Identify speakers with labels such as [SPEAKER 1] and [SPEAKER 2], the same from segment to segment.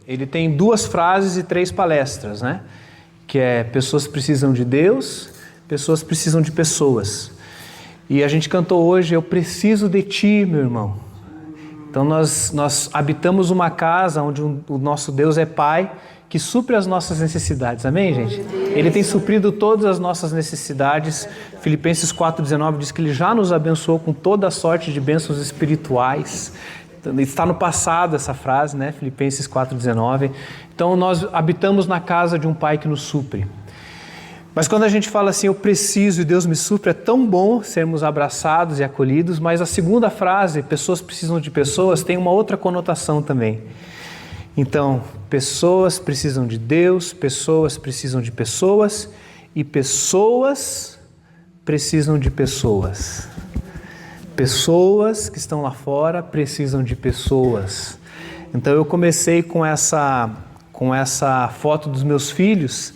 [SPEAKER 1] ele tem 2 frases e 3 palestras, né? Que é: pessoas precisam de Deus, pessoas precisam de pessoas. E a gente cantou hoje: eu preciso de ti, meu irmão. Então nós habitamos uma casa onde o nosso Deus é Pai, que supre as nossas necessidades. Amém, gente? Ele tem suprido todas as nossas necessidades. Filipenses 4,19 diz que Ele já nos abençoou com toda a sorte de bênçãos espirituais. Está no passado essa frase, né? Filipenses 4,19. Então nós habitamos na casa de um Pai que nos supre. Mas quando a gente fala assim, eu preciso e Deus me supre, é tão bom sermos abraçados e acolhidos, mas a segunda frase, pessoas precisam de pessoas, tem uma outra conotação também. Então, pessoas precisam de Deus, pessoas precisam de pessoas e pessoas precisam de pessoas. Pessoas que estão lá fora precisam de pessoas. Então eu comecei com essa foto dos meus filhos,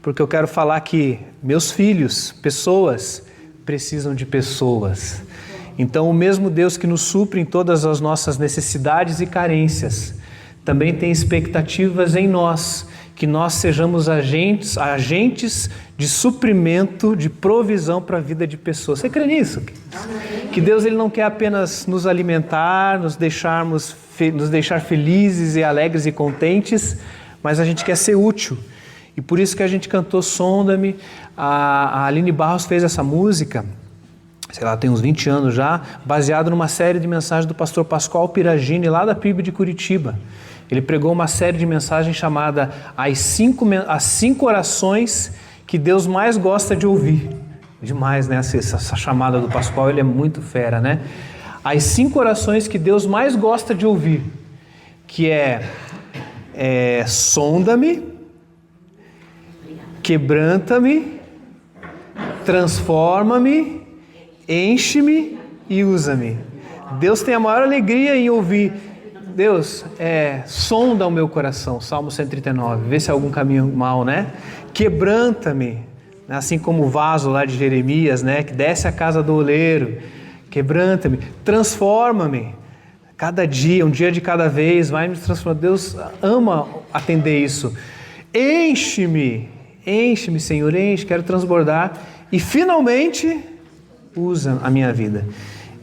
[SPEAKER 1] porque eu quero falar que meus filhos, pessoas, precisam de pessoas. Então o mesmo Deus que nos supre em todas as nossas necessidades e carências, também tem expectativas em nós, que nós sejamos agentes de suprimento, de provisão para a vida de pessoas. Você crê nisso? Amém. Que Deus ele não quer apenas nos alimentar, nos deixar felizes e alegres e contentes, mas a gente quer ser útil. E por isso que a gente cantou Sonda-me. A Aline Barros fez essa música, sei lá, tem uns 20 anos já, baseado numa série de mensagens do pastor Pascoal Piragini, lá da PIB de Curitiba. Ele pregou uma série de mensagens chamada As 5 orações que Deus mais gosta de ouvir. Demais, né? Essa chamada do Pascoal, ele é muito fera, né? As 5 orações que Deus mais gosta de ouvir, que é sonda-me, quebranta-me, transforma-me, enche-me e usa-me. Deus tem a maior alegria em ouvir: Deus, sonda o meu coração, Salmo 139, vê se há algum caminho mal, né? Quebranta-me, assim como o vaso lá de Jeremias, né? Que desce à casa do oleiro, quebranta-me, transforma-me, cada dia, um dia de cada vez, vai me transformando. Deus ama atender isso. Enche-me, Senhor, enche, quero transbordar, e finalmente usa a minha vida.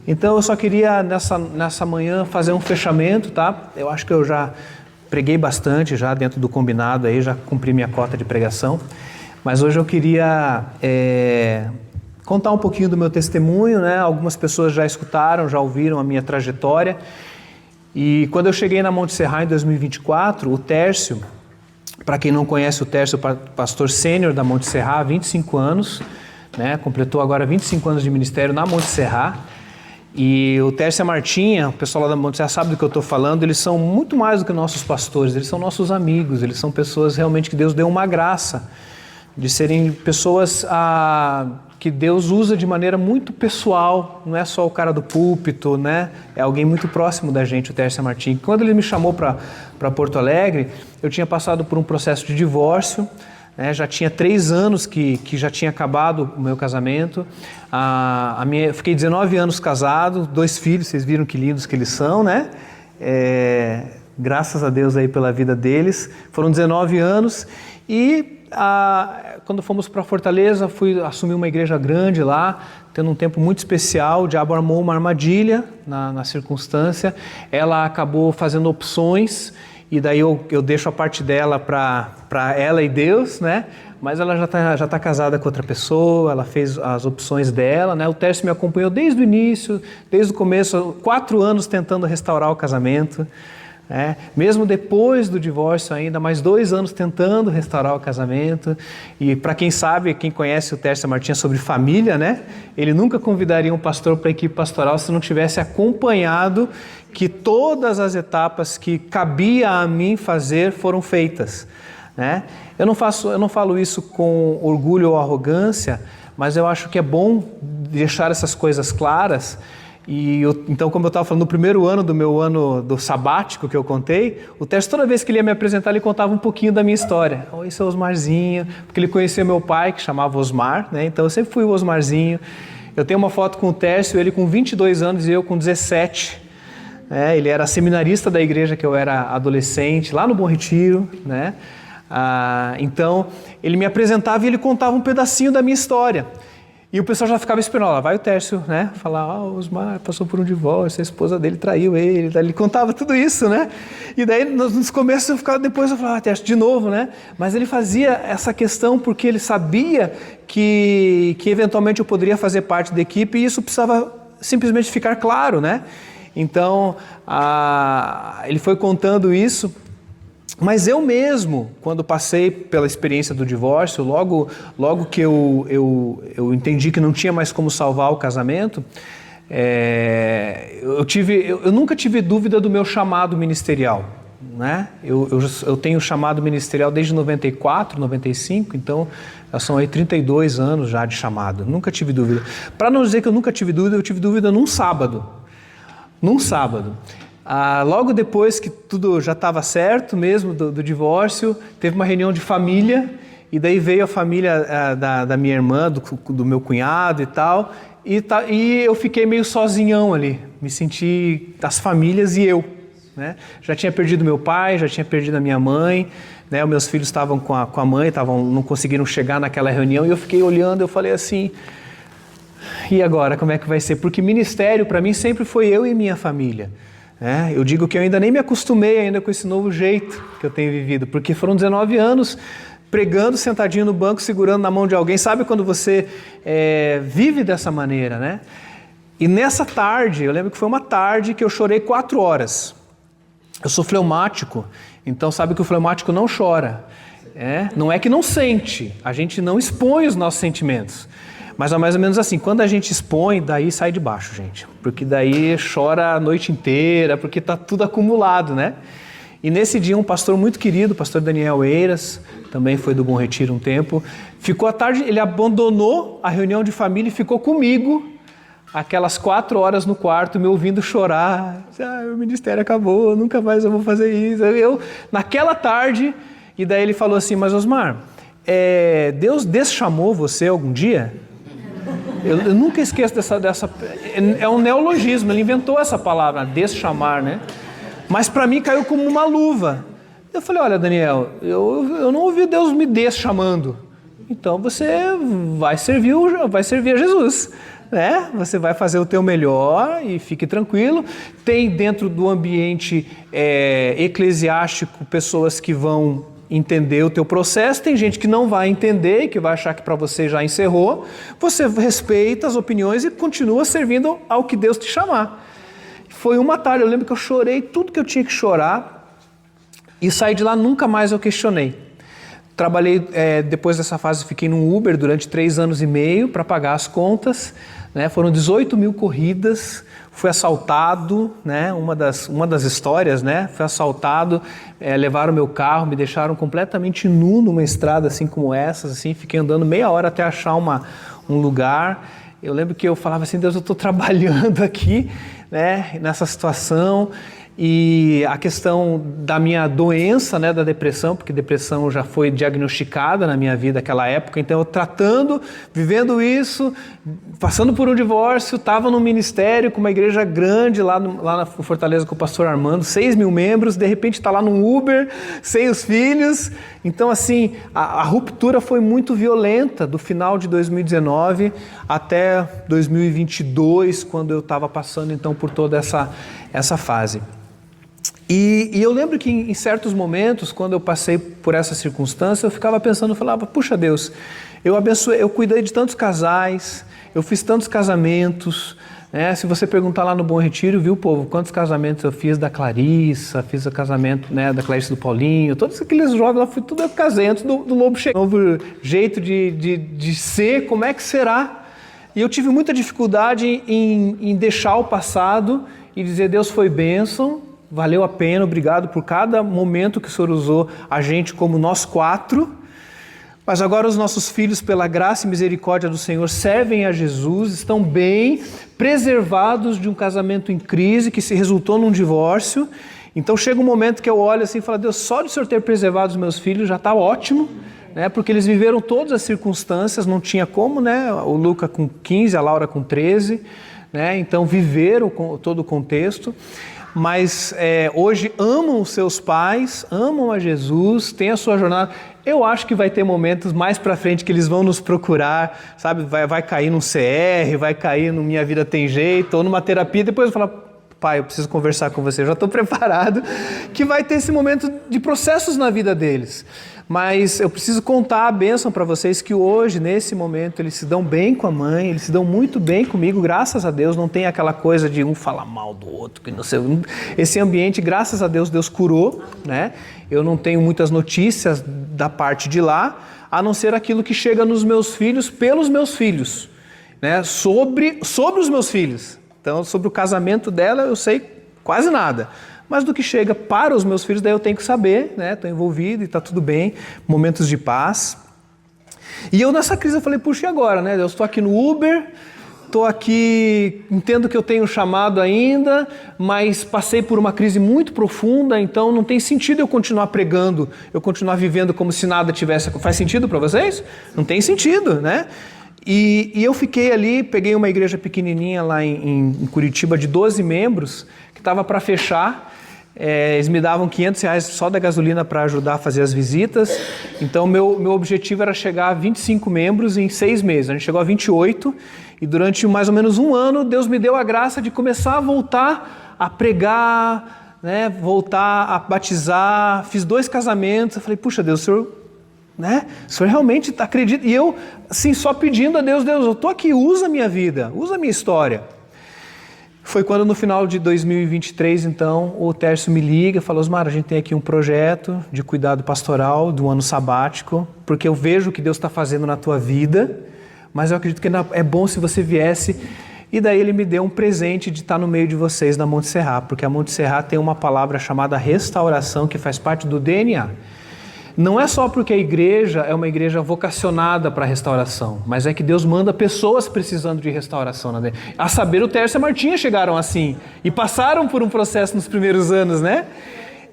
[SPEAKER 1] Então eu só queria nessa manhã fazer um fechamento, tá? Eu acho que eu já preguei bastante já dentro do combinado aí, já cumpri minha cota de pregação, mas hoje eu queria contar um pouquinho do meu testemunho, né? Algumas pessoas já escutaram, já ouviram a minha trajetória, e quando eu cheguei na Monte Serra em 2024, o Tércio, para quem não conhece o Tércio, pastor sênior da Monte Serra há 25 anos, né? Completou agora 25 anos de ministério na Monte Serra. E o Tércio e a Martinha, o pessoal lá da Monte Serra sabe do que eu estou falando, eles são muito mais do que nossos pastores, eles são nossos amigos, eles são pessoas realmente que Deus deu uma graça, de serem pessoas que Deus usa de maneira muito pessoal, não é só o cara do púlpito, né? É alguém muito próximo da gente, o Tércio e a Martinha. Quando ele me chamou para Porto Alegre, eu tinha passado por um processo de divórcio, né? Já tinha 3 anos que já tinha acabado o meu casamento. Eu fiquei 19 anos casado, 2 filhos, vocês viram que lindos que eles são, né? Graças a Deus aí pela vida deles. Foram 19 anos e quando fomos para Fortaleza, fui assumir uma igreja grande lá, tendo um tempo muito especial. O diabo armou uma armadilha na circunstância. Ela acabou fazendo opções, e daí eu deixo a parte dela para ela e Deus, né? Mas ela já tá casada com outra pessoa, ela fez as opções dela, né? O Tércio me acompanhou desde o início, desde o começo, 4 anos tentando restaurar o casamento, né? Mesmo depois do divórcio ainda, mais 2 anos tentando restaurar o casamento. E para quem sabe, quem conhece o Tércio e a Martinha sobre família, né? Ele nunca convidaria um pastor para a equipe pastoral se não tivesse acompanhado que todas as etapas que cabia a mim fazer foram feitas, né? Eu não falo isso com orgulho ou arrogância, mas eu acho que é bom deixar essas coisas claras. Então, como eu estava falando, no primeiro ano do meu ano do sabático que eu contei, o Tércio, toda vez que ele ia me apresentar, ele contava um pouquinho da minha história. Oi, seu Osmarzinho, porque ele conhecia meu pai, que chamava Osmar, né? Então eu sempre fui o Osmarzinho. Eu tenho uma foto com o Tércio, ele com 22 anos e eu com 17, Ele era seminarista da igreja que eu era adolescente, lá no Bom Retiro, né? Então, ele me apresentava e ele contava um pedacinho da minha história. E o pessoal já ficava esperando, lá vai o Tércio, né? Falar, o Osmar passou por um divórcio, a esposa dele traiu ele. Ele contava tudo isso, né? E daí, nos começos, depois eu falava, Tércio, de novo, né? Mas ele fazia essa questão porque ele sabia que eventualmente eu poderia fazer parte da equipe e isso precisava simplesmente ficar claro, né? Então, ele foi contando isso. Mas eu mesmo, quando passei pela experiência do divórcio, logo que eu entendi que não tinha mais como salvar o casamento, eu nunca tive dúvida do meu chamado ministerial, né? Eu tenho chamado ministerial desde 94, 95, então são aí 32 anos já de chamado, nunca tive dúvida. Para não dizer que eu nunca tive dúvida, eu tive dúvida num sábado. Logo depois que tudo já estava certo mesmo do divórcio, teve uma reunião de família e daí veio a família da minha irmã, do meu cunhado e tal, e eu fiquei meio sozinhão ali, me senti as famílias e eu, né? Já tinha perdido meu pai, já tinha perdido a minha mãe, né? Os meus filhos estavam com a mãe, não conseguiram chegar naquela reunião e eu fiquei olhando, eu falei assim, e agora como é que vai ser? Porque ministério para mim sempre foi eu e minha família. Eu digo que eu ainda nem me acostumei ainda com esse novo jeito que eu tenho vivido, porque foram 19 anos pregando, sentadinho no banco, segurando na mão de alguém. Sabe quando você vive dessa maneira, né? E nessa tarde, eu lembro que foi uma tarde que eu chorei 4 horas. Eu sou fleumático, então sabe que o fleumático não chora. Não é que não sente, a gente não expõe os nossos sentimentos. Mas é mais ou menos assim, quando a gente expõe, daí sai de baixo, gente. Porque daí chora a noite inteira, porque está tudo acumulado, né? E nesse dia um pastor muito querido, o pastor Daniel Eiras, também foi do Bom Retiro um tempo, ficou à tarde, ele abandonou a reunião de família e ficou comigo aquelas 4 horas no quarto, me ouvindo chorar. O ministério acabou, nunca mais eu vou fazer isso. Eu, naquela tarde, e daí ele falou assim, mas Osmar, Deus deschamou você algum dia? Eu nunca esqueço dessa... É um neologismo, ele inventou essa palavra, deschamar, né? Mas para mim caiu como uma luva. Eu falei, olha Daniel, eu não ouvi Deus me deschamando. Então você vai servir a Jesus, né? Você vai fazer o teu melhor e fique tranquilo. Tem dentro do ambiente eclesiástico pessoas que vão entender o teu processo, tem gente que não vai entender e que vai achar que para você já encerrou. Você respeita as opiniões e continua servindo ao que Deus te chamar. Foi uma tarde, eu lembro que eu chorei tudo que eu tinha que chorar e saí de lá, nunca mais eu questionei. Trabalhei, depois dessa fase, fiquei num Uber durante 3 anos e meio para pagar as contas, né? Foram 18 mil corridas, fui assaltado, né? Uma das histórias, né? Fui assaltado, levaram meu carro, me deixaram completamente nu numa estrada assim como essas, assim, fiquei andando meia hora até achar um lugar. Eu lembro que eu falava assim, Deus, eu estou trabalhando aqui, né? Nessa situação. E a questão da minha doença, né, da depressão, porque depressão já foi diagnosticada na minha vida naquela época, então eu tratando, vivendo isso, passando por um divórcio, estava num ministério com uma igreja grande lá na Fortaleza com o pastor Armando, 6 mil membros, de repente está lá num Uber, sem os filhos. Então assim, a ruptura foi muito violenta do final de 2019 até 2022, quando eu estava passando então por toda essa fase. E eu lembro que em certos momentos, quando eu passei por essa circunstância, eu ficava pensando, eu falava, puxa Deus, eu cuidei de tantos casais, eu fiz tantos casamentos, né? Se você perguntar lá no Bom Retiro, viu, povo, quantos casamentos eu fiz da Clarissa, fiz o casamento, né, da Clarice do Paulinho, todos aqueles jovens lá, fui tudo casei antes do Lobo chegar. Novo jeito de ser, como é que será? E eu tive muita dificuldade em deixar o passado e dizer, Deus foi bênção, valeu a pena, obrigado por cada momento que o Senhor usou a gente como nós 4, mas agora os nossos filhos, pela graça e misericórdia do Senhor, servem a Jesus, estão bem preservados de um casamento em crise que se resultou num divórcio. Então chega um momento que eu olho assim e falo, Deus, só de o Senhor ter preservado os meus filhos já está ótimo, né? Porque eles viveram todas as circunstâncias, não tinha como, né? O Luca com 15, a Laura com 13, né? Então viveram todo o contexto. mas hoje amam os seus pais, amam a Jesus, têm a sua jornada. Eu acho que vai ter momentos mais para frente que eles vão nos procurar, sabe? Vai cair num CR, vai cair no Minha Vida Tem Jeito, ou numa terapia, depois vai falar, pai, eu preciso conversar com você, eu já estou preparado, que vai ter esse momento de processos na vida deles. Mas eu preciso contar a bênção para vocês que hoje, nesse momento, eles se dão bem com a mãe, eles se dão muito bem comigo, graças a Deus, não tem aquela coisa de um falar mal do outro, que não sei. Esse ambiente, graças a Deus, Deus curou, né? Eu não tenho muitas notícias da parte de lá, a não ser aquilo que chega nos meus filhos, pelos meus filhos, né? Sobre os meus filhos. Então, sobre o casamento dela, eu sei quase nada. Mas do que chega para os meus filhos, daí eu tenho que saber, né? Estou envolvido e está tudo bem, momentos de paz. E eu nessa crise eu falei, puxa, e agora, né? Eu estou aqui no Uber, estou aqui, entendo que eu tenho um chamado ainda, mas passei por uma crise muito profunda, então não tem sentido eu continuar pregando, eu continuar vivendo como se nada tivesse... Faz sentido para vocês? Não tem sentido, né? E eu fiquei ali, peguei uma igreja pequenininha lá em Curitiba de 12 membros, que estava para fechar. Eles me davam R$500 só da gasolina para ajudar a fazer as visitas. Então, meu objetivo era chegar a 25 membros em 6 meses. A gente chegou a 28 e durante mais ou menos um ano, Deus me deu a graça de começar a voltar a pregar, né? Voltar a batizar. Fiz 2 casamentos. Eu falei, puxa Deus, o Senhor... né? O Senhor realmente acredita? E eu, assim, só pedindo a Deus, eu estou aqui, usa a minha vida, usa a minha história. Foi quando no final de 2023, então, o Tércio me liga e falou, Osmar, a gente tem aqui um projeto de cuidado pastoral do ano sabático, porque eu vejo o que Deus está fazendo na tua vida, mas eu acredito que é bom se você viesse. E daí ele me deu um presente de estar no meio de vocês na Monte Serrat, porque a Monte Serrat tem uma palavra chamada restauração, que faz parte do DNA. Não é só porque a igreja é uma igreja vocacionada para restauração, mas é que Deus manda pessoas precisando de restauração. A saber, o Tércio e a Martinha chegaram assim e passaram por um processo nos primeiros anos, né?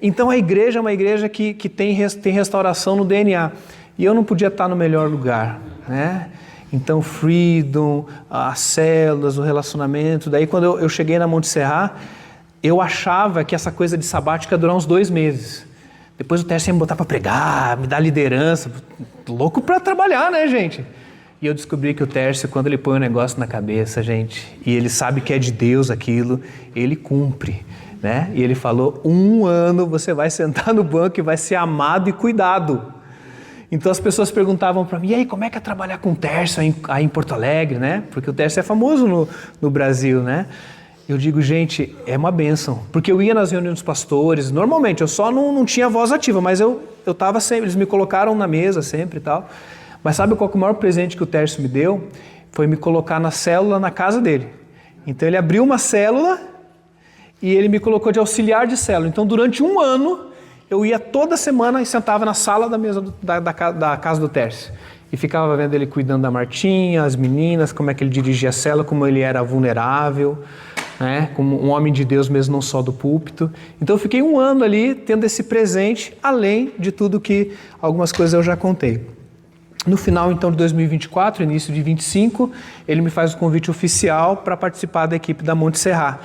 [SPEAKER 1] Então a igreja é uma igreja que tem restauração no DNA. E eu não podia estar no melhor lugar, né? Então, Freedom, as células, o relacionamento. Daí quando eu cheguei na Monte Serrat, eu achava que essa coisa de sabática ia durar uns 2 meses. Depois o Tércio ia me botar para pregar, me dar liderança. Louco para trabalhar, né, gente? E eu descobri que o Tércio, quando ele põe um negócio na cabeça, gente, e ele sabe que é de Deus aquilo, ele cumpre, né? E ele falou, 1 ano você vai sentar no banco e vai ser amado e cuidado. Então as pessoas perguntavam para mim, e aí, como é que é trabalhar com o Tércio aí em Porto Alegre, né? Porque o Tércio é famoso no Brasil, né? Eu digo, gente, é uma bênção, porque eu ia nas reuniões dos pastores, normalmente, eu só não tinha voz ativa, mas eu estava sempre, eles me colocaram na mesa sempre e tal, mas sabe qual que é o maior presente que o Tércio me deu? Foi me colocar na célula na casa dele. Então ele abriu uma célula e ele me colocou de auxiliar de célula, então durante 1 ano, eu ia toda semana e sentava na sala da mesa da casa do Tércio. E ficava vendo ele cuidando da Martinha, as meninas, como é que ele dirigia a célula, como ele era vulnerável, né? Como um homem de Deus mesmo, não só do púlpito. Então eu fiquei 1 ano ali tendo esse presente, além de tudo que algumas coisas eu já contei. No final então de 2024, início de 25, ele me faz o convite oficial para participar da equipe da Monte Serrat.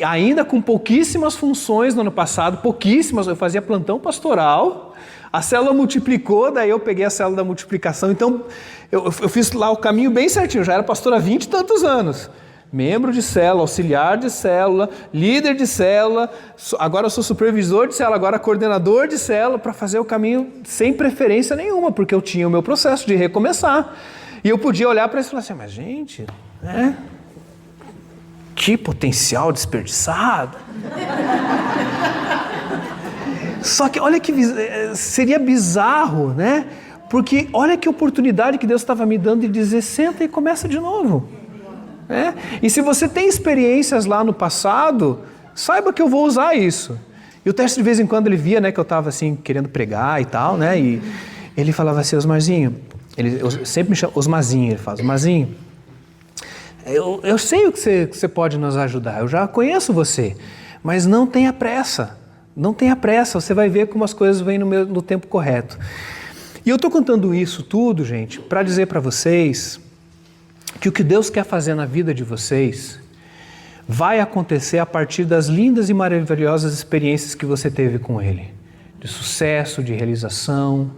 [SPEAKER 1] Ainda com pouquíssimas funções no ano passado, pouquíssimas, eu fazia plantão pastoral, a célula multiplicou, daí eu peguei a célula da multiplicação, então eu fiz lá o caminho bem certinho, já era pastor há 20 e tantos anos. Membro de célula, auxiliar de célula, líder de célula, agora eu sou supervisor de célula, agora coordenador de célula, para fazer o caminho sem preferência nenhuma, porque eu tinha o meu processo de recomeçar. E eu podia olhar para isso e falar assim, mas gente, né? Que potencial desperdiçado. Só que olha que seria bizarro, né? Porque olha que oportunidade que Deus estava me dando de dizer, senta e começa de novo. E se você tem experiências lá no passado, saiba que eu vou usar isso. E o Tércio de vez em quando ele via, né, que eu estava assim querendo pregar e tal, né? E ele falava assim, Osmarzinho, eu sempre me chamo Osmarzinho, ele fala, Osmarzinho, eu sei o que você pode nos ajudar, eu já conheço você, mas não tenha pressa, você vai ver como as coisas vêm no tempo correto. E eu estou contando isso tudo, gente, para dizer para vocês que o que Deus quer fazer na vida de vocês, vai acontecer a partir das lindas e maravilhosas experiências que você teve com Ele. De sucesso, de realização,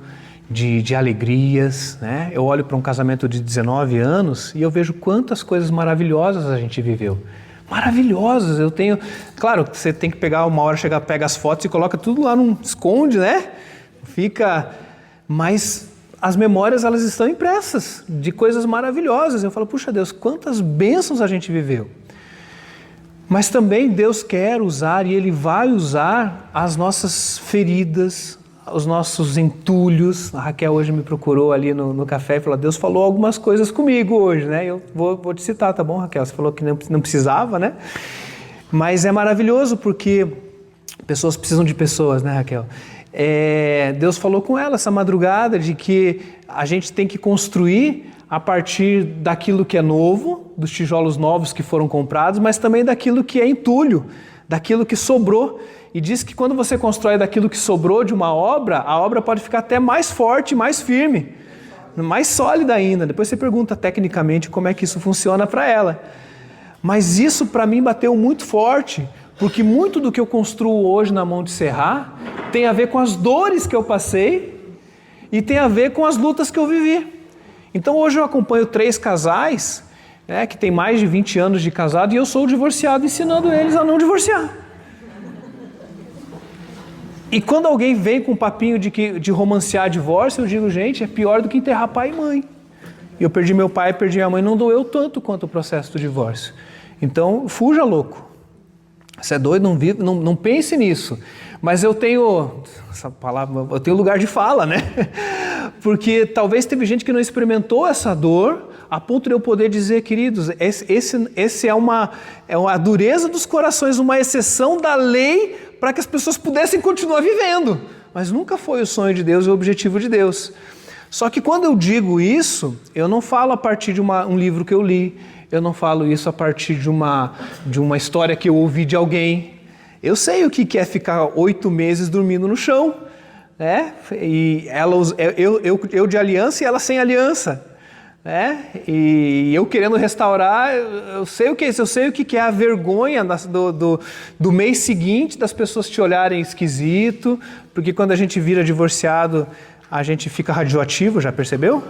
[SPEAKER 1] de alegrias, né? Eu olho para um casamento de 19 anos e eu vejo quantas coisas maravilhosas a gente viveu. Maravilhosas, eu tenho... Claro, você tem que pegar uma hora, pega as fotos e coloca tudo lá, esconde, né? Fica... Mas as memórias, elas estão impressas de coisas maravilhosas. Eu falo, puxa Deus, quantas bênçãos a gente viveu. Mas também Deus quer usar e Ele vai usar as nossas feridas, os nossos entulhos. A Raquel hoje me procurou ali no café e falou, Deus falou algumas coisas comigo hoje, né? Eu vou te citar, tá bom, Raquel? Você falou que não precisava, né? Mas é maravilhoso porque pessoas precisam de pessoas, né, Raquel? Deus falou com ela essa madrugada de que a gente tem que construir a partir daquilo que é novo, dos tijolos novos que foram comprados, mas também daquilo que é entulho, daquilo que sobrou. E diz que quando você constrói daquilo que sobrou de uma obra, a obra pode ficar até mais forte, mais firme, mais sólida ainda. Depois você pergunta tecnicamente como é que isso funciona para ela. Mas isso para mim bateu muito forte, porque muito do que eu construo hoje na Monte Serra tem a ver com as dores que eu passei e tem a ver com as lutas que eu vivi. Então hoje eu acompanho 3 casais, né, que tem mais de 20 anos de casado, e eu sou o divorciado ensinando eles a não divorciar. E quando alguém vem com um papinho de romancear divórcio, eu digo, gente, é pior do que enterrar pai e mãe. Eu perdi meu pai, perdi minha mãe, não doeu tanto quanto o processo do divórcio. Então, fuja, louco. Você é doido, não pense nisso. Mas eu tenho, essa palavra, eu tenho lugar de fala, né? Porque talvez teve gente que não experimentou essa dor, a ponto de eu poder dizer, queridos, esse é a dureza dos corações, uma exceção da lei para que as pessoas pudessem continuar vivendo. Mas nunca foi o sonho de Deus e o objetivo de Deus. Só que quando eu digo isso, eu não falo a partir de um livro que eu li, eu não falo isso a partir de uma história que eu ouvi de alguém. Eu sei o que é ficar 8 meses dormindo no chão, né? E eu de aliança e ela sem aliança, né? E eu querendo restaurar, eu sei o que é isso, eu sei o que é a vergonha do mês seguinte das pessoas te olharem esquisito, porque quando a gente vira divorciado, a gente fica radioativo, já percebeu?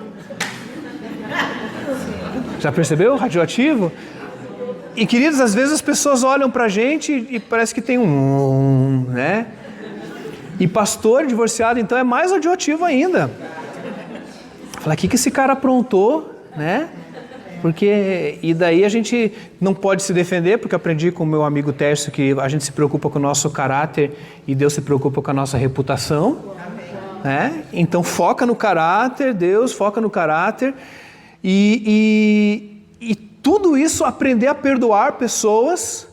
[SPEAKER 1] Já percebeu? Radioativo? E queridos, às vezes as pessoas olham pra gente e parece que tem né? E pastor divorciado, então, é mais radioativo ainda. Fala, o que esse cara aprontou, né? E daí a gente não pode se defender, porque eu aprendi com o meu amigo Tércio que a gente se preocupa com o nosso caráter e Deus se preocupa com a nossa reputação. Né? Então foca no caráter, Deus foca no caráter e tudo isso, aprender a perdoar pessoas,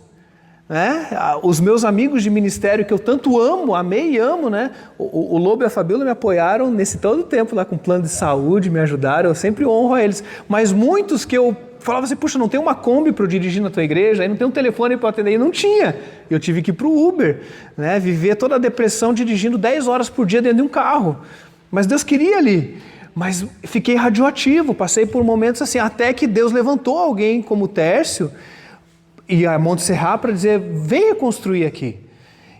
[SPEAKER 1] né? Os meus amigos de ministério que eu tanto amo, amei e amo, né? O Lobo e a Fabíola me apoiaram nesse todo o tempo lá com plano de saúde, me ajudaram, eu sempre honro a eles, mas muitos que eu falava assim, puxa, não tem uma Kombi para eu dirigir na tua igreja, aí não tem um telefone para eu atender, e não tinha, eu tive que ir para o Uber, né? Viver toda a depressão dirigindo 10 horas por dia dentro de um carro, mas Deus queria ali, mas fiquei radioativo, passei por momentos assim, até que Deus levantou alguém como Tércio e a Monte Serra para dizer, venha construir aqui.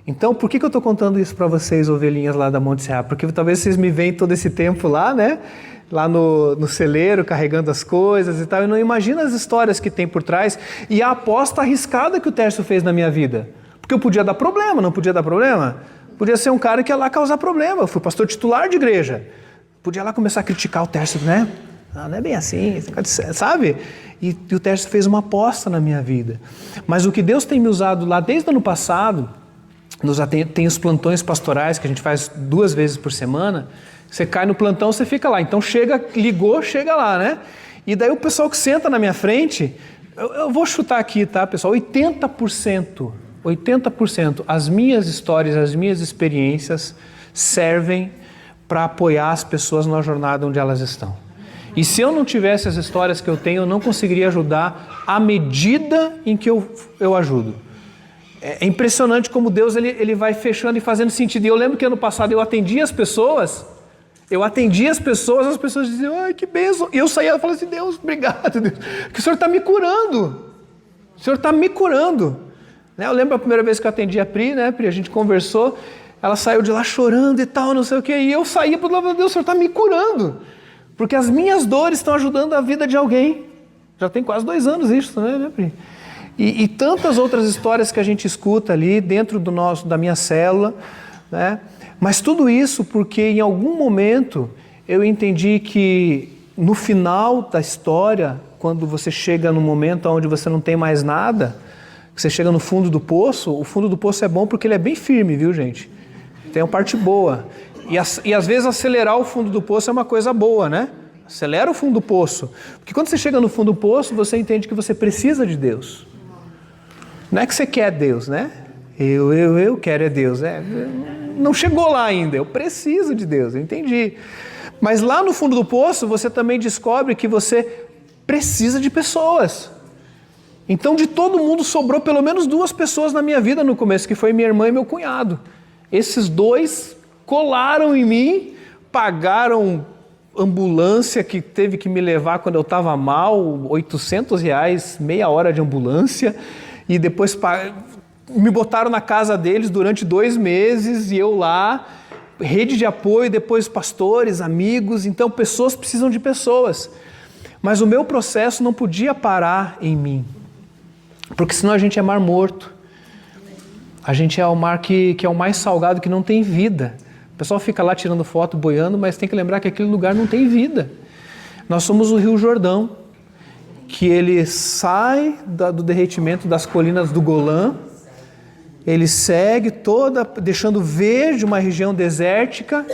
[SPEAKER 1] Então, por que eu estou contando isso para vocês, ovelhinhas lá da Monte Serra? Porque talvez vocês me veem todo esse tempo lá, né? Lá no celeiro, carregando as coisas e tal, e não imagina as histórias que tem por trás e a aposta arriscada que o Tércio fez na minha vida. Porque eu podia dar problema, não podia dar problema? Podia ser um cara que ia lá causar problema, eu fui pastor titular de igreja. Podia lá começar a criticar o Tércio, né? Não é bem assim, sabe? E o Tércio fez uma aposta na minha vida. Mas o que Deus tem me usado lá desde o ano passado, tem os plantões pastorais que a gente faz 2 vezes por semana. Você cai no plantão, você fica lá. Então ligou, chega lá, né? E daí o pessoal que senta na minha frente, eu vou chutar aqui, tá, pessoal? 80% as minhas histórias, as minhas experiências servem para apoiar as pessoas na jornada onde elas estão. E se eu não tivesse as histórias que eu tenho, eu não conseguiria ajudar à medida em que eu ajudo. É impressionante como Deus ele vai fechando e fazendo sentido. E eu lembro que ano passado eu atendia as pessoas, as pessoas diziam, ai, que bênção. E eu saía e falava assim, Deus, obrigado, Deus, que o Senhor está me curando. O Senhor está me curando. Né? Eu lembro a primeira vez que eu atendi a Pri, né, Pri? A gente conversou, ela saiu de lá chorando e tal, não sei o quê, e eu saía para o lado de Deus, o Senhor está me curando. Porque as minhas dores estão ajudando a vida de alguém. Já tem quase 2 anos isso, né, Pri? E tantas outras histórias que a gente escuta ali dentro da minha célula, né? Mas tudo isso porque em algum momento eu entendi que no final da história, quando você chega no momento onde você não tem mais nada, que você chega no fundo do poço, o fundo do poço é bom porque ele é bem firme, viu, gente? Tem uma parte boa. E às vezes acelerar o fundo do poço é uma coisa boa, né? Acelera o fundo do poço. Porque quando você chega no fundo do poço, você entende que você precisa de Deus. Não é que você quer Deus, né? Eu quero é Deus. Não chegou lá ainda, eu preciso de Deus, eu entendi. Mas lá no fundo do poço, você também descobre que você precisa de pessoas. Então de todo mundo sobrou pelo menos 2 pessoas na minha vida no começo, que foi minha irmã e meu cunhado. Esses 2 colaram em mim, pagaram ambulância que teve que me levar quando eu estava mal, R$800, meia hora de ambulância, e depois me botaram na casa deles durante 2 meses, e eu lá, rede de apoio, depois pastores, amigos, então pessoas precisam de pessoas. Mas o meu processo não podia parar em mim, porque senão a gente é mar morto. A gente é o mar que é o mais salgado, que não tem vida. O pessoal fica lá tirando foto, boiando, mas tem que lembrar que aquele lugar não tem vida. Nós somos o Rio Jordão, que ele sai do derretimento das colinas do Golã, ele segue deixando verde uma região desértica,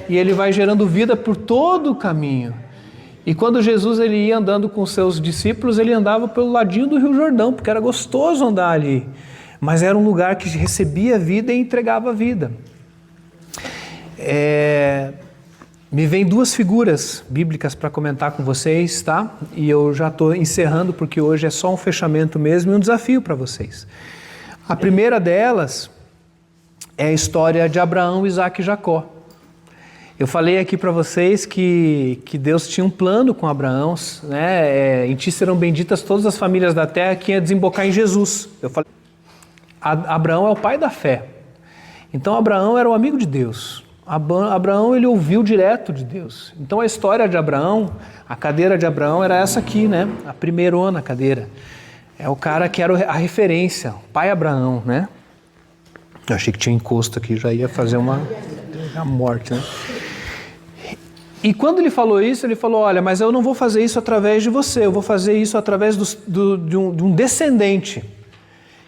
[SPEAKER 1] e ele vai gerando vida por todo o caminho. E quando Jesus ele ia andando com os seus discípulos, ele andava pelo ladinho do Rio Jordão, porque era gostoso andar ali. Mas era um lugar que recebia vida e entregava vida. Me vem 2 figuras bíblicas para comentar com vocês, tá? E eu já estou encerrando porque hoje é só um fechamento mesmo e um desafio para vocês. A primeira delas é a história de Abraão, Isaque e Jacó. Eu falei aqui para vocês que Deus tinha um plano com Abraão, né? Em ti serão benditas todas as famílias da terra, que ia desembocar em Jesus. Eu falei, Abraão é o pai da fé. Então Abraão era o amigo de Deus. Abraão ele ouviu direto de Deus. Então a história de Abraão, a cadeira de Abraão era essa aqui, né? A primeirona cadeira. É o cara que era a referência, o pai Abraão, né? Eu achei que tinha encosto aqui, já ia fazer uma morte, né? E quando ele falou isso, ele falou, olha, mas eu não vou fazer isso através de você, eu vou fazer isso através de um descendente.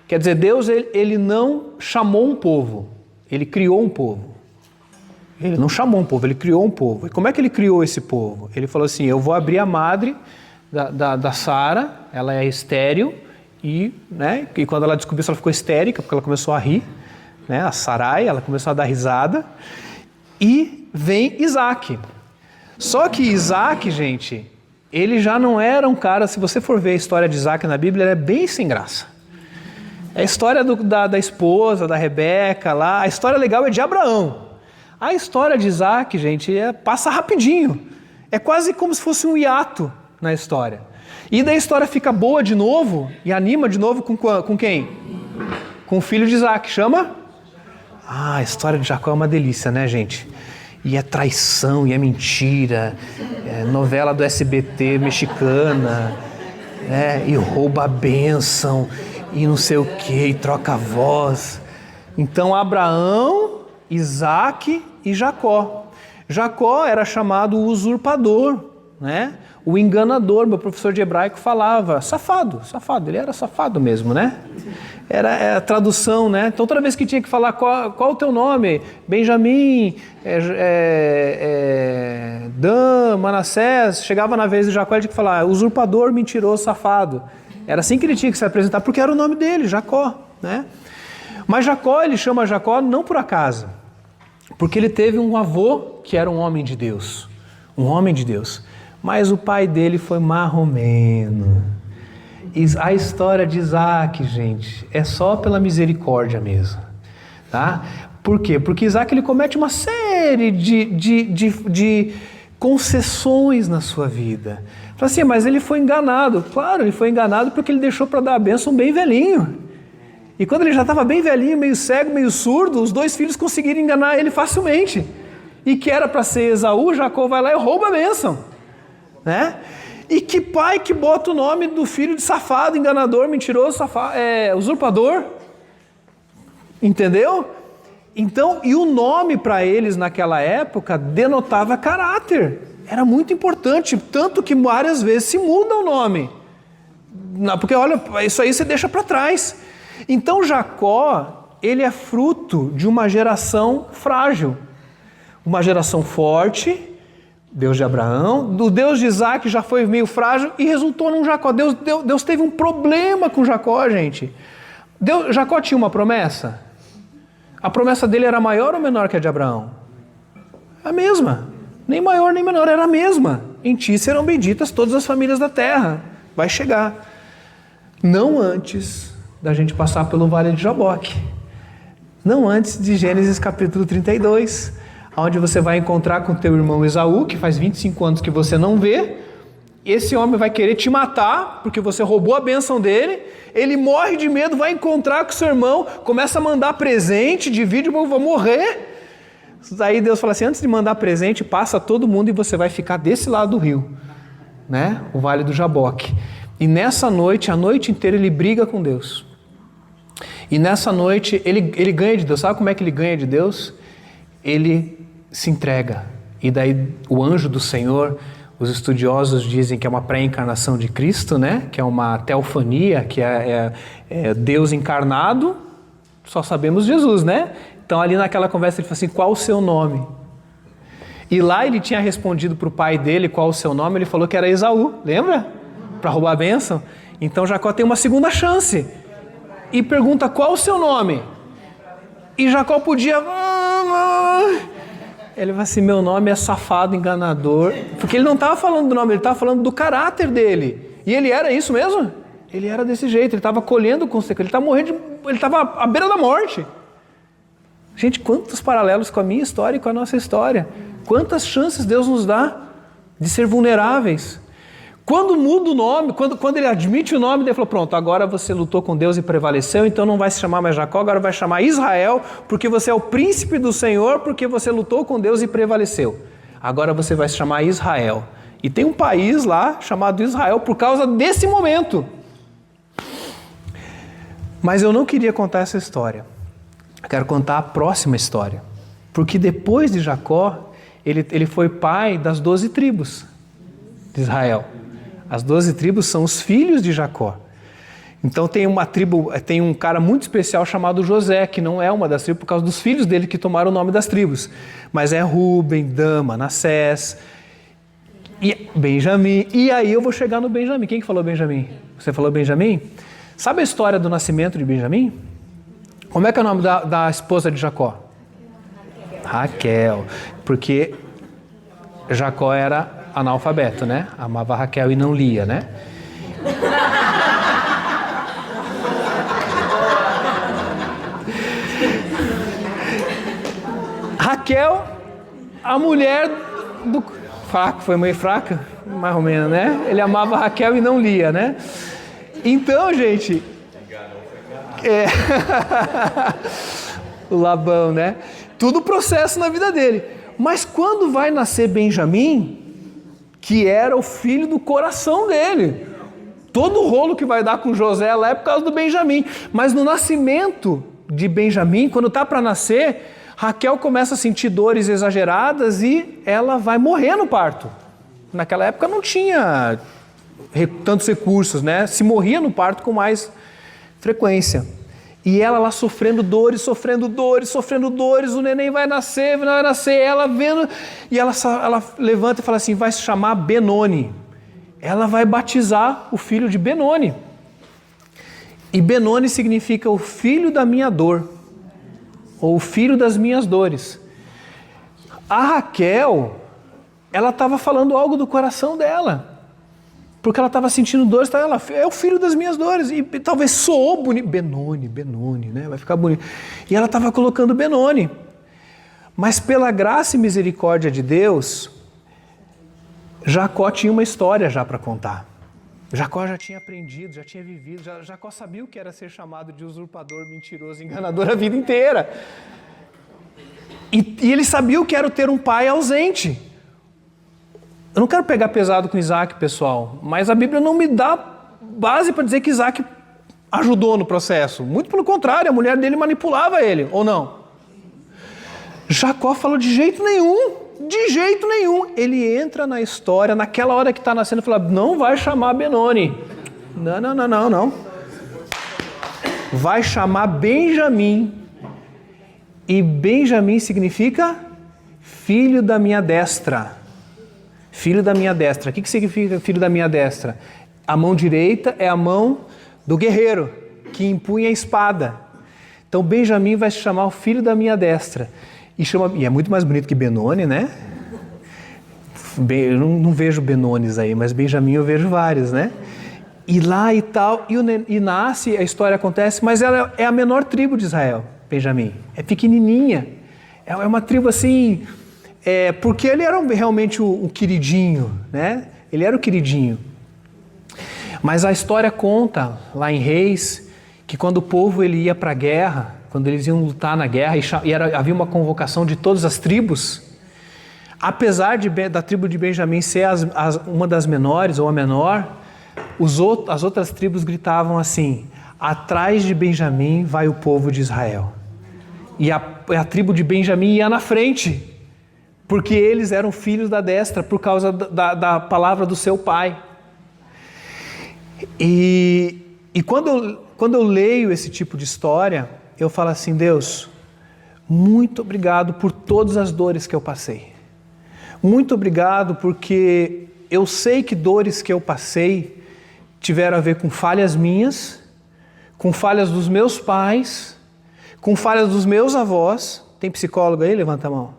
[SPEAKER 1] Quer dizer, Deus ele não chamou um povo, ele criou um povo. Ele não chamou um povo, ele criou um povo. E como é que ele criou esse povo? Ele falou assim, eu vou abrir a madre da Sara, ela é estéril, e quando ela descobriu isso, ela ficou histérica, porque ela começou a rir, né? A Sarai, ela começou a dar risada, e vem Isaque. Só que Isaque, gente, ele já não era um cara, se você for ver a história de Isaque na Bíblia, ele é bem sem graça. É a história da esposa, da Rebeca lá, a história legal é de Abraão. A história de Isaque, gente, passa rapidinho. É quase como se fosse um hiato na história. E daí a história fica boa de novo e anima de novo com quem? Com o filho de Isaque. Chama? A história de Jacó é uma delícia, né, gente? E é traição, e é mentira. É novela do SBT mexicana. E rouba a bênção, e não sei o quê, e troca a voz. Então Abraão, Isaque e Jacó. Jacó era chamado o usurpador, né? O enganador. Meu professor de hebraico falava safado, ele era safado mesmo, né? Era a tradução, né? Então toda vez que tinha que falar qual o teu nome, Benjamim, Dan, Manassés, chegava na vez de Jacó, ele tinha que falar usurpador, mentiroso, safado. Era assim que ele tinha que se apresentar, porque era o nome dele, Jacó, né? Mas Jacó, ele chama Jacó não por acaso, porque ele teve um avô que era um homem de Deus, mas o pai dele foi marromeno. A história de Isaque, gente, é só pela misericórdia mesmo, tá? Por quê? Porque Isaque ele comete uma série de concessões na sua vida. Fala assim, mas ele foi enganado. Claro, ele foi enganado porque ele deixou para dar a bênção bem velhinho. E quando ele já estava bem velhinho, meio cego, meio surdo, os 2 filhos conseguiram enganar ele facilmente. E que era para ser Esaú, Jacó vai lá e rouba a bênção. Né? E que pai que bota o nome do filho de safado, enganador, mentiroso, usurpador? Entendeu? Então, e o nome para eles naquela época denotava caráter. Era muito importante, tanto que várias vezes se muda o nome. Porque olha, isso aí você deixa para trás. Então Jacó, ele é fruto de uma geração frágil. Uma geração forte, Deus de Abraão, do Deus de Isaac já foi meio frágil e resultou num Jacó. Deus teve um problema com Jacó, gente. Jacó tinha uma promessa? A promessa dele era maior ou menor que a de Abraão? A mesma. Nem maior nem menor, era a mesma. Em ti serão benditas todas as famílias da terra. Vai chegar. Não antes da gente passar pelo vale de Jaboque. Não antes de Gênesis capítulo 32, onde você vai encontrar com teu irmão Esaú, que faz 25 anos que você não vê. Esse homem vai querer te matar, porque você roubou a bênção dele. Ele morre de medo, vai encontrar com seu irmão, começa a mandar presente, divide, eu vou morrer. Aí Deus fala assim, antes de mandar presente, passa todo mundo e você vai ficar desse lado do rio, né? O Vale do Jaboque. E nessa noite, a noite inteira, ele briga com Deus. E nessa noite, ele ganha de Deus. Sabe como é que ele ganha de Deus? Ele se entrega. E daí o anjo do Senhor, os estudiosos dizem que é uma pré-encarnação de Cristo, né? Que é uma teofania, que é Deus encarnado, só sabemos Jesus, né? Então ali naquela conversa ele falou assim, qual o seu nome? E lá ele tinha respondido para o pai dele qual o seu nome, ele falou que era Esaú, lembra? Para roubar a bênção. Então Jacó tem uma segunda chance. E pergunta qual o seu nome? E Jacó podia... Ele vai assim, meu nome é safado, enganador. Porque ele não estava falando do nome, ele estava falando do caráter dele. E ele era isso mesmo? Ele era desse jeito, ele estava colhendo consequências, ele estava morrendo, ele estava à beira da morte. Gente, quantos paralelos com a minha história e com a nossa história. Quantas chances Deus nos dá de ser vulneráveis. Quando muda o nome, quando ele admite o nome, ele falou, pronto, agora você lutou com Deus e prevaleceu, então não vai se chamar mais Jacó, agora vai chamar Israel, porque você é o príncipe do Senhor, porque você lutou com Deus e prevaleceu. Agora você vai se chamar Israel. E tem um país lá chamado Israel por causa desse momento. Mas eu não queria contar essa história. Eu quero contar a próxima história. Porque depois de Jacó, ele foi pai das 12 tribos de Israel. As 12 tribos são os filhos de Jacó. Então tem uma tribo, tem um cara muito especial chamado José, que não é uma das tribos por causa dos filhos dele que tomaram o nome das tribos. Mas é Rúben, Dan, Manassés e Benjamim. E aí eu vou chegar no Benjamim. Quem que falou Benjamim? Você falou Benjamim? Sabe a história do nascimento de Benjamim? Como é que é o nome da esposa de Jacó? Raquel. Porque Jacó era analfabeto, né? Amava Raquel e não lia, né? Raquel, a mulher do... Fraco, foi meio fraca? Mais ou menos, né? Ele amava Raquel e não lia, né? Então, gente... o Labão, né? Tudo processo na vida dele. Mas quando vai nascer Benjamim, que era o filho do coração dele, todo o rolo que vai dar com José lá é por causa do Benjamim. Mas no nascimento de Benjamim, quando está para nascer, Raquel começa a sentir dores exageradas e ela vai morrer no parto. Naquela época não tinha tantos recursos, né? Se morria no parto com mais frequência. E ela lá sofrendo dores, o neném vai nascer, ela vendo, e ela levanta e fala assim, vai se chamar Benoni. Ela vai batizar o filho de Benoni. E Benoni significa o filho da minha dor, ou o filho das minhas dores. A Raquel, ela estava falando algo do coração dela. Porque ela estava sentindo dores, ela é o filho das minhas dores, e talvez soou bonito, Benoni, né? Vai ficar bonito. E ela estava colocando Benoni. Mas pela graça e misericórdia de Deus, Jacó tinha uma história já para contar. Jacó já tinha aprendido, já tinha vivido, Jacó sabia o que era ser chamado de usurpador, mentiroso, enganador a vida inteira. E ele sabia o que era ter um pai ausente. Eu não quero pegar pesado com Isaac, pessoal, mas a Bíblia não me dá base para dizer que Isaac ajudou no processo. Muito pelo contrário, a mulher dele manipulava ele, ou não? Jacó falou de jeito nenhum. Ele entra na história, naquela hora que está nascendo, e fala, não vai chamar Benoni. Não. Vai chamar Benjamim. E Benjamim significa filho da minha destra. Filho da minha destra. O que significa filho da minha destra? A mão direita é a mão do guerreiro, que empunha a espada. Então Benjamim vai se chamar o filho da minha destra. E é muito mais bonito que Benoni, né? Eu não vejo Benones aí, mas Benjamim eu vejo vários, né? E lá e tal, e nasce, a história acontece, mas ela é a menor tribo de Israel, Benjamim. É pequenininha. É uma tribo assim, porque ele era realmente o queridinho, né? Ele era o queridinho. Mas a história conta, lá em Reis, que quando o povo ele ia para a guerra, quando eles iam lutar na guerra, havia uma convocação de todas as tribos, apesar da tribo de Benjamim ser uma das menores ou a menor, as outras tribos gritavam assim, atrás de Benjamim vai o povo de Israel. E a tribo de Benjamim ia na frente, porque eles eram filhos da destra, por causa da palavra do seu pai. E quando eu leio esse tipo de história, eu falo assim, Deus, muito obrigado por todas as dores que eu passei. Muito obrigado porque eu sei que dores que eu passei tiveram a ver com falhas minhas, com falhas dos meus pais, com falhas dos meus avós. Tem psicólogo aí? Levanta a mão.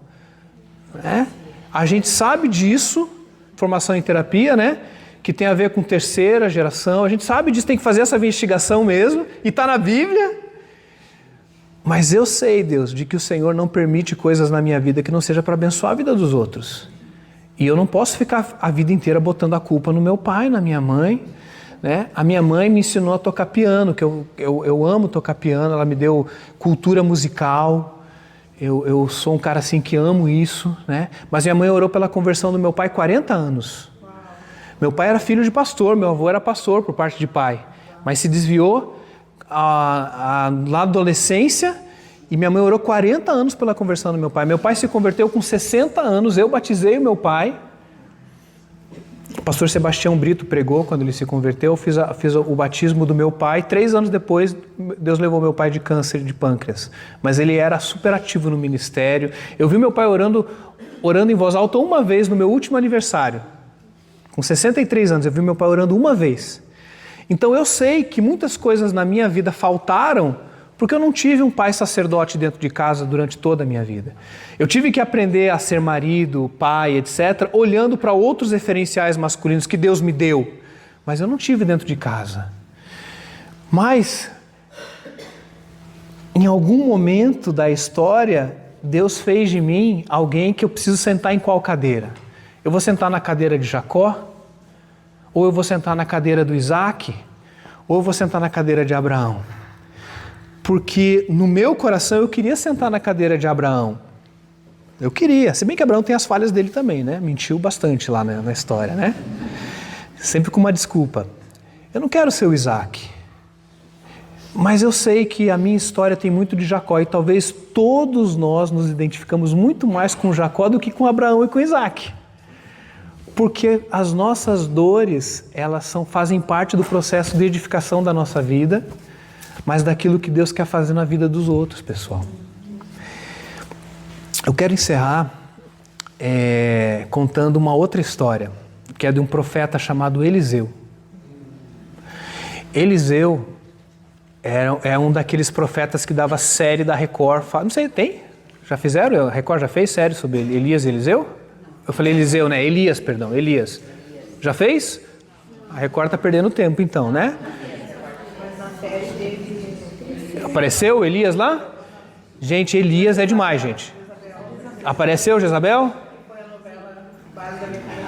[SPEAKER 1] A gente sabe disso, formação em terapia, né? Que tem a ver com terceira geração. A gente sabe disso, tem que fazer essa investigação mesmo, e está na Bíblia. Mas eu sei, Deus, de que o Senhor não permite coisas na minha vida que não seja para abençoar a vida dos outros. E eu não posso ficar a vida inteira botando a culpa no meu pai, na minha mãe, né? A minha mãe me ensinou a tocar piano, que eu amo tocar piano, ela me deu cultura musical. Eu sou um cara assim que amo isso, né? Mas minha mãe orou pela conversão do meu pai 40 anos. Meu pai era filho de pastor, meu avô era pastor por parte de pai, mas se desviou na adolescência, e minha mãe orou 40 anos pela conversão do meu pai. Meu pai se converteu com 60 anos, eu batizei o meu pai. O pastor Sebastião Brito pregou quando ele se converteu, eu fiz o batismo do meu pai. 3 anos depois, Deus levou meu pai de câncer de pâncreas. Mas ele era super ativo no ministério. Eu vi meu pai orando em voz alta uma vez no meu último aniversário. Com 63 anos, eu vi meu pai orando uma vez. Então eu sei que muitas coisas na minha vida faltaram porque eu não tive um pai sacerdote dentro de casa durante toda a minha vida. Eu tive que aprender a ser marido, pai, etc., olhando para outros referenciais masculinos que Deus me deu, mas eu não tive dentro de casa. Mas, em algum momento da história, Deus fez de mim alguém que eu preciso sentar em qual cadeira? Eu vou sentar na cadeira de Jacó? Ou eu vou sentar na cadeira do Isaac? Ou eu vou sentar na cadeira de Abraão? Porque no meu coração eu queria sentar na cadeira de Abraão. Eu queria, se bem que Abraão tem as falhas dele também, né? Mentiu bastante lá na história, né? Sempre com uma desculpa. Eu não quero ser o Isaac. Mas eu sei que a minha história tem muito de Jacó e talvez todos nós nos identificamos muito mais com Jacó do que com Abraão e com Isaac. Porque as nossas dores, elas fazem parte do processo de edificação da nossa vida, mas daquilo que Deus quer fazer na vida dos outros, pessoal. Eu quero encerrar contando uma outra história, que é de um profeta chamado Eliseu. Eliseu é um daqueles profetas que dava série da Record. Não sei, tem? Já fizeram? A Record já fez série sobre Elias e Eliseu? Eu falei Eliseu, né? Elias, perdão, Elias. Já fez? A Record está perdendo tempo então, né? Apareceu Elias lá? Gente, Elias é demais, gente. Apareceu Jezabel?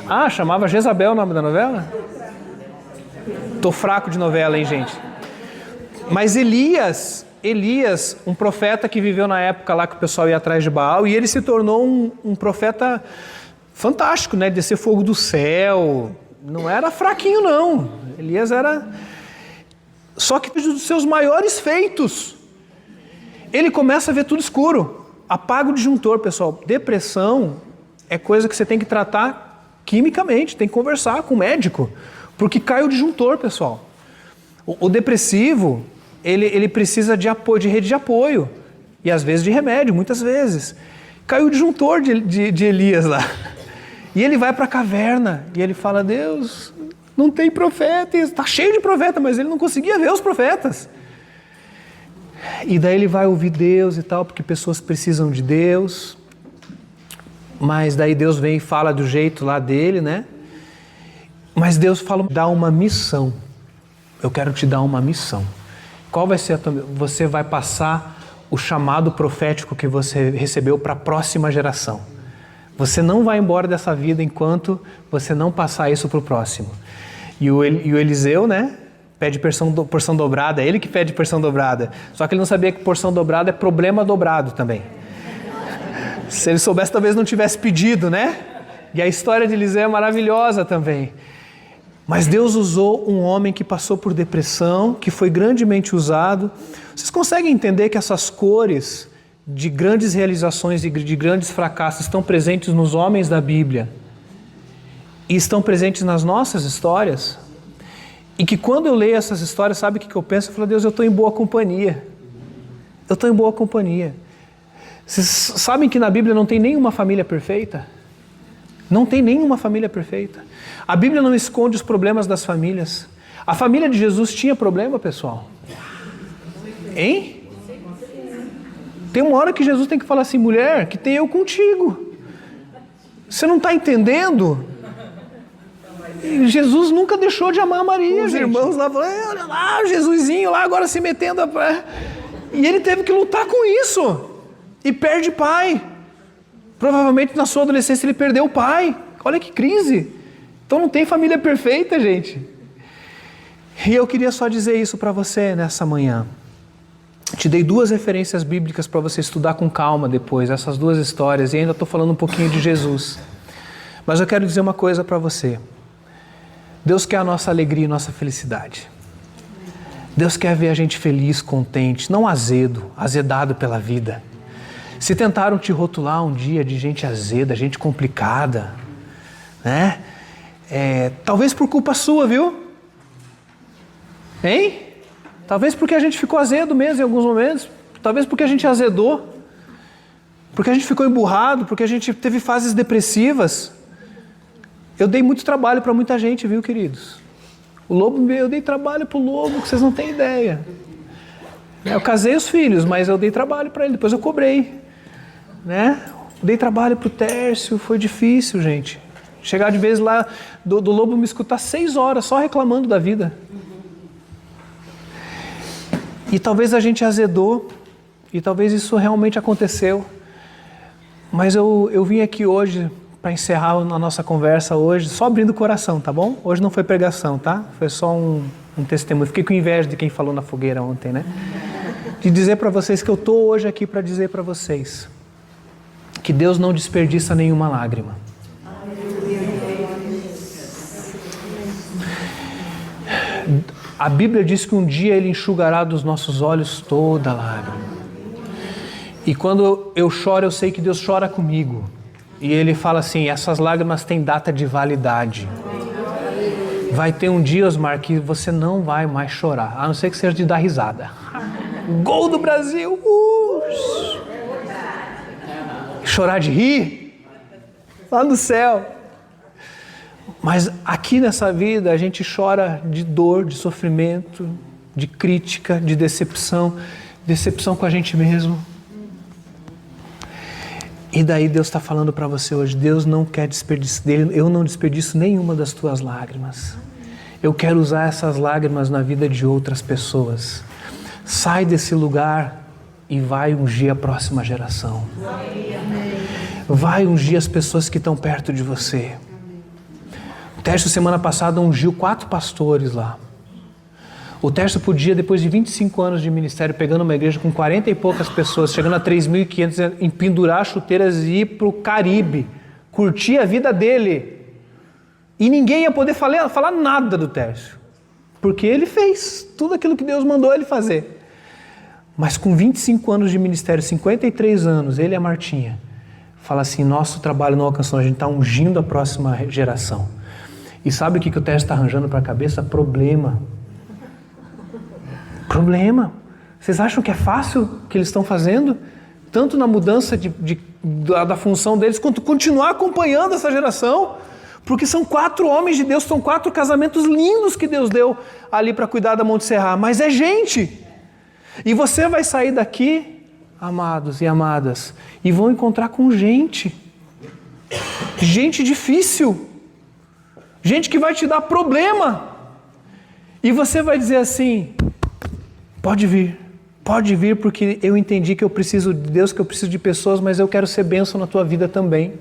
[SPEAKER 1] Ah, chamava Jezabel o nome da novela? Tô fraco de novela, hein, gente? Mas Elias, um profeta que viveu na época lá que o pessoal ia atrás de Baal, e ele se tornou um profeta fantástico, né? Descer fogo do céu. Não era fraquinho, não. Elias era... Só que dos seus maiores feitos, ele começa a ver tudo escuro. Apaga o disjuntor, pessoal. Depressão é coisa que você tem que tratar quimicamente, tem que conversar com o médico, porque cai o disjuntor, pessoal. O depressivo, ele precisa de apoio, de rede de apoio, e às vezes de remédio, muitas vezes. Caiu o disjuntor de Elias lá. E ele vai para a caverna, e ele fala, Deus, não tem profeta, está cheio de profeta, mas ele não conseguia ver os profetas. E daí ele vai ouvir Deus e tal, porque pessoas precisam de Deus. Mas daí Deus vem e fala do jeito lá dele, né? Mas Deus fala, dá uma missão. Eu quero te dar uma missão. Qual vai ser a tua missão? Você vai passar o chamado profético que você recebeu para a próxima geração. Você não vai embora dessa vida enquanto você não passar isso para o próximo. E o Eliseu, né? Pede porção dobrada, é ele que pede porção dobrada. Só que ele não sabia que porção dobrada é problema dobrado também. Se ele soubesse, talvez não tivesse pedido, né? E a história de Eliseu é maravilhosa também. Mas Deus usou um homem que passou por depressão, que foi grandemente usado. Vocês conseguem entender que essas cores de grandes realizações e de grandes fracassos estão presentes nos homens da Bíblia e estão presentes nas nossas histórias? E que quando eu leio essas histórias, sabe o que eu penso? Eu falo, Deus, eu estou em boa companhia. Eu estou em boa companhia. Vocês sabem que na Bíblia não tem nenhuma família perfeita? Não tem nenhuma família perfeita. A Bíblia não esconde os problemas das famílias. A família de Jesus tinha problema, pessoal? Hein? Tem uma hora que Jesus tem que falar assim, mulher, que tem eu contigo. Você não está entendendo? Jesus nunca deixou de amar a Maria. Os irmãos lá falaram, olha lá, o Jesusinho lá agora se metendo. E ele teve que lutar com isso. E perde pai. Provavelmente na sua adolescência ele perdeu o pai. Olha que crise. Então não tem família perfeita, gente. E eu queria só dizer isso para você nessa manhã. Te dei 2 referências bíblicas para você estudar com calma depois, essas 2 histórias, e ainda estou falando um pouquinho de Jesus. Mas eu quero dizer uma coisa para você. Deus quer a nossa alegria e nossa felicidade. Deus quer ver a gente feliz, contente, não azedado pela vida. Se tentaram te rotular um dia de gente azeda, gente complicada, né? Talvez por culpa sua, viu? Hein? Talvez porque a gente ficou azedo mesmo em alguns momentos. Talvez porque a gente azedou. Porque a gente ficou emburrado, porque a gente teve fases depressivas. Eu dei muito trabalho para muita gente, viu, queridos? Eu dei trabalho para o Lobo, que vocês não têm ideia. Eu casei os filhos, mas eu dei trabalho para ele, depois eu cobrei. Né? Dei trabalho para o Tércio, foi difícil, gente. Chegar de vez lá, do Lobo me escutar 6 horas, só reclamando da vida. E talvez a gente azedou, e talvez isso realmente aconteceu. Mas eu vim aqui hoje, para encerrar a nossa conversa hoje, só abrindo o coração, tá bom? Hoje não foi pregação, tá? Foi só um testemunho. Fiquei com inveja de quem falou na fogueira ontem, né? De dizer para vocês que eu estou hoje aqui para dizer para vocês que Deus não desperdiça nenhuma lágrima. A Bíblia diz que um dia Ele enxugará dos nossos olhos toda lágrima. E quando eu choro, eu sei que Deus chora comigo. E Ele fala assim, essas lágrimas têm data de validade. Vai ter um dia, Osmar, que você não vai mais chorar, a não ser que seja de dar risada. Gol do Brasil! Chorar de rir? Lá no céu. Mas aqui nessa vida a gente chora de dor, de sofrimento, de crítica, de decepção com a gente mesmo. E daí Deus está falando para você hoje, Deus não quer desperdício dele, eu não desperdiço nenhuma das tuas lágrimas. Eu quero usar essas lágrimas na vida de outras pessoas. Sai desse lugar e vai ungir a próxima geração. Vai ungir as pessoas que estão perto de você. Tércio, semana passada, ungiu 4 pastores lá. O Tércio podia, depois de 25 anos de ministério, pegando uma igreja com 40 e poucas pessoas, chegando a 3.500, empendurar chuteiras e ir para o Caribe, curtir a vida dele. E ninguém ia poder falar nada do Tércio, porque ele fez tudo aquilo que Deus mandou ele fazer. Mas com 25 anos de ministério, 53 anos, ele e a Martinha, fala assim, nosso trabalho não alcançou, a gente está ungindo a próxima geração. E sabe o que o Tércio está arranjando para a cabeça? Problema. Vocês acham que é fácil o que eles estão fazendo? Tanto na mudança da função deles, quanto continuar acompanhando essa geração. Porque são 4 homens de Deus, são 4 casamentos lindos que Deus deu ali para cuidar da Monte Serra. Mas é gente. E você vai sair daqui, amados e amadas, e vão encontrar com gente. Gente difícil. Gente que vai te dar problema. E você vai dizer assim, pode vir porque eu entendi que eu preciso de Deus, que eu preciso de pessoas, mas eu quero ser bênção na tua vida também.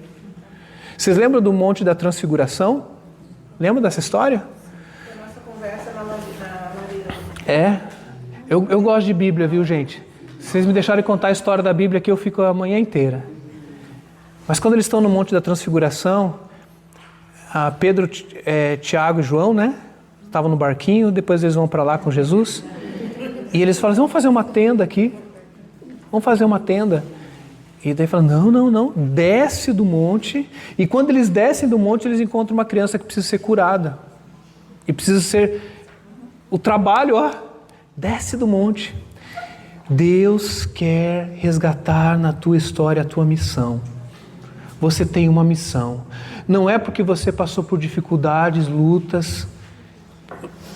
[SPEAKER 1] Vocês lembram do Monte da Transfiguração? Lembra dessa história?
[SPEAKER 2] A nossa conversa na lareira.
[SPEAKER 1] Eu gosto de Bíblia, viu, gente? Se vocês me deixarem contar a história da Bíblia aqui, eu fico a manhã inteira. Mas quando eles estão no Monte da Transfiguração, Pedro, Tiago e João, né? Estavam no barquinho, depois eles vão para lá com Jesus. E eles falam assim, vamos fazer uma tenda aqui. Vamos fazer uma tenda. E daí fala, não, desce do monte. E quando eles descem do monte, eles encontram uma criança que precisa ser curada. E precisa ser o trabalho, desce do monte. Deus quer resgatar na tua história a tua missão. Você tem uma missão. Não é porque você passou por dificuldades, lutas.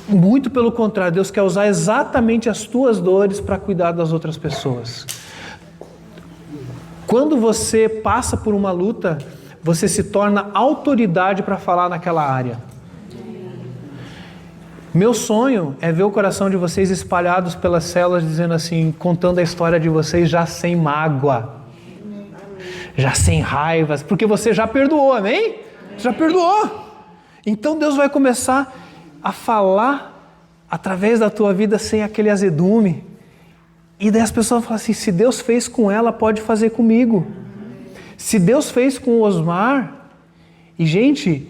[SPEAKER 1] Muito pelo contrário, Deus quer usar exatamente as tuas dores para cuidar das outras pessoas. Quando você passa por uma luta, você se torna autoridade para falar naquela área. Meu sonho é ver o coração de vocês espalhados pelas células, dizendo assim, contando a história de vocês já sem mágoa, já sem raivas, porque você já perdoou, amém? Já perdoou. Então Deus vai começar a falar através da tua vida sem aquele azedume. E daí as pessoas falam assim, se Deus fez com ela, pode fazer comigo. Se Deus fez com o Osmar, e gente,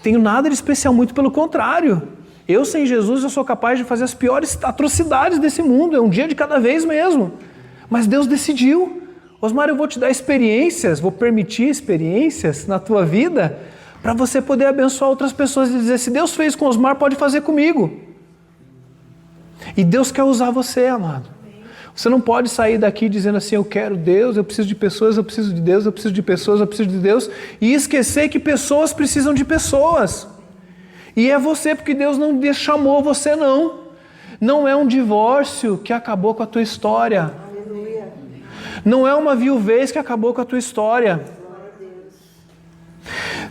[SPEAKER 1] tenho nada de especial, muito pelo contrário. Eu sem Jesus, eu sou capaz de fazer as piores atrocidades desse mundo, é um dia de cada vez mesmo. Mas Deus decidiu, Osmar, eu vou te dar experiências, vou permitir experiências na tua vida, para você poder abençoar outras pessoas e dizer, se Deus fez com Osmar, pode fazer comigo. E Deus quer usar você, amado. Você não pode sair daqui dizendo assim, eu quero Deus, eu preciso de pessoas, eu preciso de Deus, eu preciso de pessoas, eu preciso de Deus, e esquecer que pessoas precisam de pessoas. E é você, porque Deus não chamou você não. Não é um divórcio que acabou com a tua história.
[SPEAKER 2] Aleluia.
[SPEAKER 1] Não é uma viuvez que acabou com a tua história.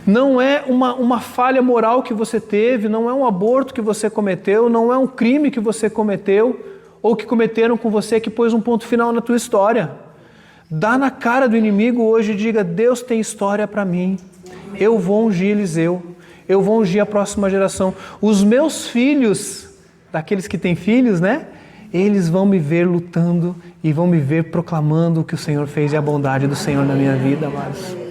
[SPEAKER 1] Não é uma falha moral que você teve, não é um aborto que você cometeu, não é um crime que você cometeu, ou que cometeram com você que pôs um ponto final na tua história. Dá na cara do inimigo hoje e diga, Deus tem história para mim. Eu vou ungir Eliseu, eu vou ungir a próxima geração. Os meus filhos, daqueles que têm filhos, né? Eles vão me ver lutando e vão me ver proclamando o que o Senhor fez e a bondade do Senhor na minha vida, amados.